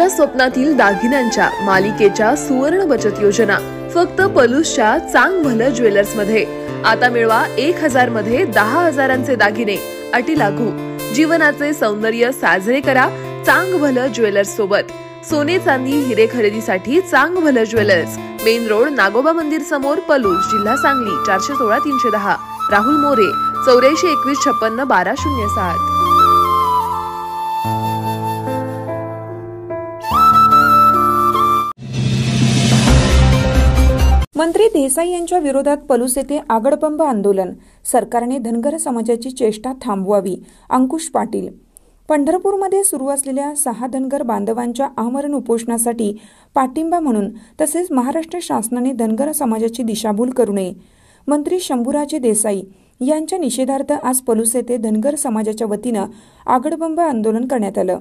तुमच्या स्वप्नातील दागिन्यांच्या मालिकेच्या सुवर्ण बचत योजना फक्त पलूसच्या चांग भलं ज्वेलर्स मध्ये। आता मिळवा 1000 मध्ये 10,000चे दागिने, अटी लागू। जीवनाचे सौंदर्य साजरे करा चांग भलं ज्वेलर्स सोबत। सोने चांदी हिरे खरेदीसाठी चांग भलं ज्वेलर्स, मेन रोड, नागोबा मंदिर समोर, पलूस, जिल्हा सांगली। 416 310। राहुल मोरे 84 21 56 1207। मंत्री देसाई यांच्या विरोधात पलूस येथे आगडबंब आंदोलन। सरकारने धनगर समाजाची चेष्टा थांबवावी। अंकुश पाटील। पंढरपूरमध्ये सुरू असलेल्या 6 धनगर बांधवांच्या आमरण उपोषणासाठी पाठिंबा म्हणून तसेच महाराष्ट्र शासनाने धनगर समाजाची दिशाभूल करू नये, मंत्री शंभूराजे देसाई यांच्या निषेधार्थ आज पलूस येथे धनगर समाजाच्या वतीने आगडबंब आंदोलन करण्यात आलं।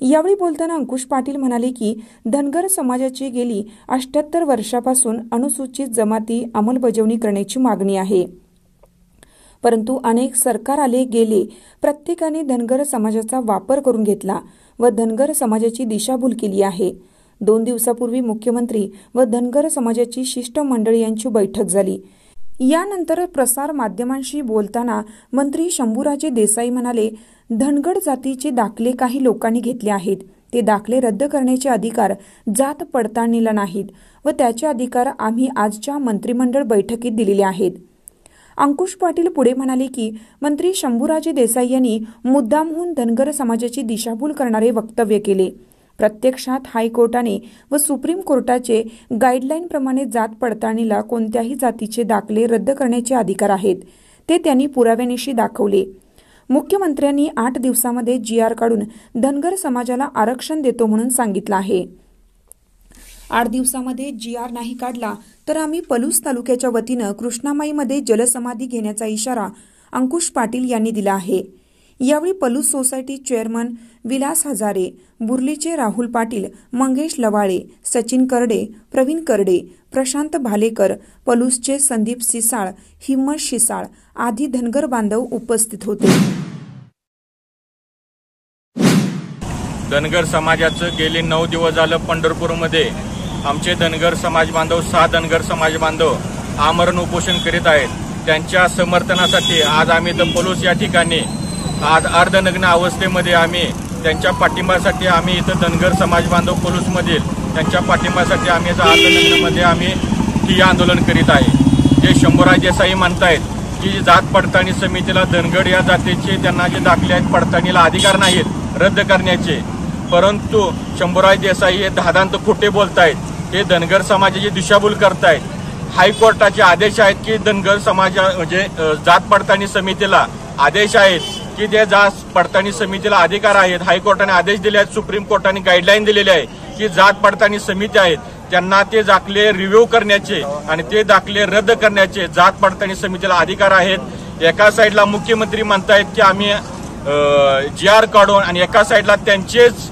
यावेळी बोलताना अंकुश पाटील म्हणाले की धनगर समाजाची गेली 78 वर्षापासून अनुसूचित जमाती अंमलबजावणी करण्याची मागणी आहे, परंतु अनेक सरकार आले गेले, प्रत्येकाने धनगर समाजाचा वापर करून घेतला व धनगर समाजाची दिशाभूल केली आहे। 2 दिवसापूर्वी मुख्यमंत्री व धनगर समाजाची शिष्टमंडळ यांची बैठक झाली। यानंतर प्रसार माध्यमांशी बोलताना मंत्री शंभूराजे देसाई म्हणाले, धनगर जातीचे दाखले काही लोकांनी घेतले आहेत, ते दाखले रद्द करण्याचे अधिकार जात पडताळणीला नाहीत व त्याचे अधिकार आम्ही आजच्या मंत्रिमंडळ बैठकीत दिलेले आहेत। अंकुश पाटील पुढे म्हणाले की मंत्री शंभूराजे देसाई यांनी मुद्दामहून धनगर समाजाची दिशाभूल करणारे वक्तव्य केले। प्रत्यक्षात हायकोर्टाने व सुप्रीम कोर्टाचे गाईडलाईन प्रमाणे जात पडताळणीला कोणत्याही जातीचे दाखले रद्द करण्याचे अधिकार आहेत, ते त्यांनी पुराव्यानिशी दाखवले। मुख्यमंत्र्यांनी 8 दिवसामध्ये GR काढून धनगर समाजाला आरक्षण देतो म्हणून सांगितलं आहे। 8 दिवसामध्ये GR नाही काढला तर आम्ही पलूस तालुक्याच्या वतीनं कृष्णामाईमध्ये जलसमाधी घेण्याचा इशारा अंकुश पाटील यांनी दिला आहे। यावेळी पलूस सोसायटी चेअरमन विलास हजारे, बुर्लीचे राहुल पाटील, मंगेश लवाळे, सचिन करडे, प्रवीण करडे, प्रशांत भालेकर, पलूसचे संदीप सिसाळ, हिम्मत शिसाळ आदी धनगर बांधव उपस्थित होते। धनगर समाजाचं गेले 9 दिवस झालं पंढरपूरमध्ये आमचे धनगर समाज बांधव 6 धनगर समाज बांधव आमरण उपोषण करीत आहेत। त्यांच्या समर्थनासाठी आज आम्ही पलूस या ठिकाणी आज अर्धनग्न अवस्थेमध्ये आम्ही त्यांच्या पाठिंब्यासाठी आम्ही इथं धनगर समाज बांधव पलूसमधील त्यांच्या पाठिंब्यासाठी आम्ही अर्धनग्नमध्ये आम्ही ठिय्या आंदोलन करीत आहे। जे शंभूराजे देसाई म्हणतायत की जात पडताळणी समितीला धनगर या जातीचे त्यांना जे दाखले आहेत पडताळणीला अधिकार नाहीत रद्द करण्याचे, परंतु शंभूराजे देसाई हे धादांत खोटे बोलतायत। हे धनगर समाजाची दिशाभूल करतायत। हायकोर्टाचे आदेश आहेत की धनगर समाजा म्हणजे जात पडताळणी समितीला आदेश आहेत की त्या जात पडताळणी समितीला अधिकार आहेत। हायकोर्टाने आदेश दिले आहेत, सुप्रीम कोर्टाने गाईडलाईन दिलेले आहे की जात पडताळणी समिती आहेत त्यांना ते दाखले रिव्ह्यू करण्याचे आणि ते दाखले रद्द करण्याचे जात पडताळणी समितीला अधिकार आहेत। एका साईडला मुख्यमंत्री म्हणतायत की आम्ही GR काढून आणि एका साईडला त्यांचेच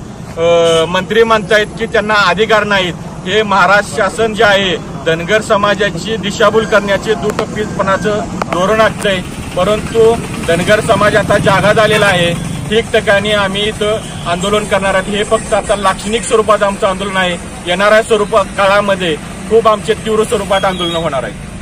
मंत्री म्हणतायत की त्यांना अधिकार नाहीत। हे महाराष्ट्र शासन जे आहे धनगर समाजाची दिशाभूल करण्याचे दुटप्पीपणाचं धोरण असतंय, परंतु धनगर समाज आता जागा झालेला आहे। ठिकठिकाणी आम्ही इथं आंदोलन करणार आहोत। हे फक्त आता लाक्षणिक स्वरूपात आमचं आंदोलन आहे। येणाऱ्या काळामध्ये खूप आमचे तीव्र स्वरूपात आंदोलन होणार आहे।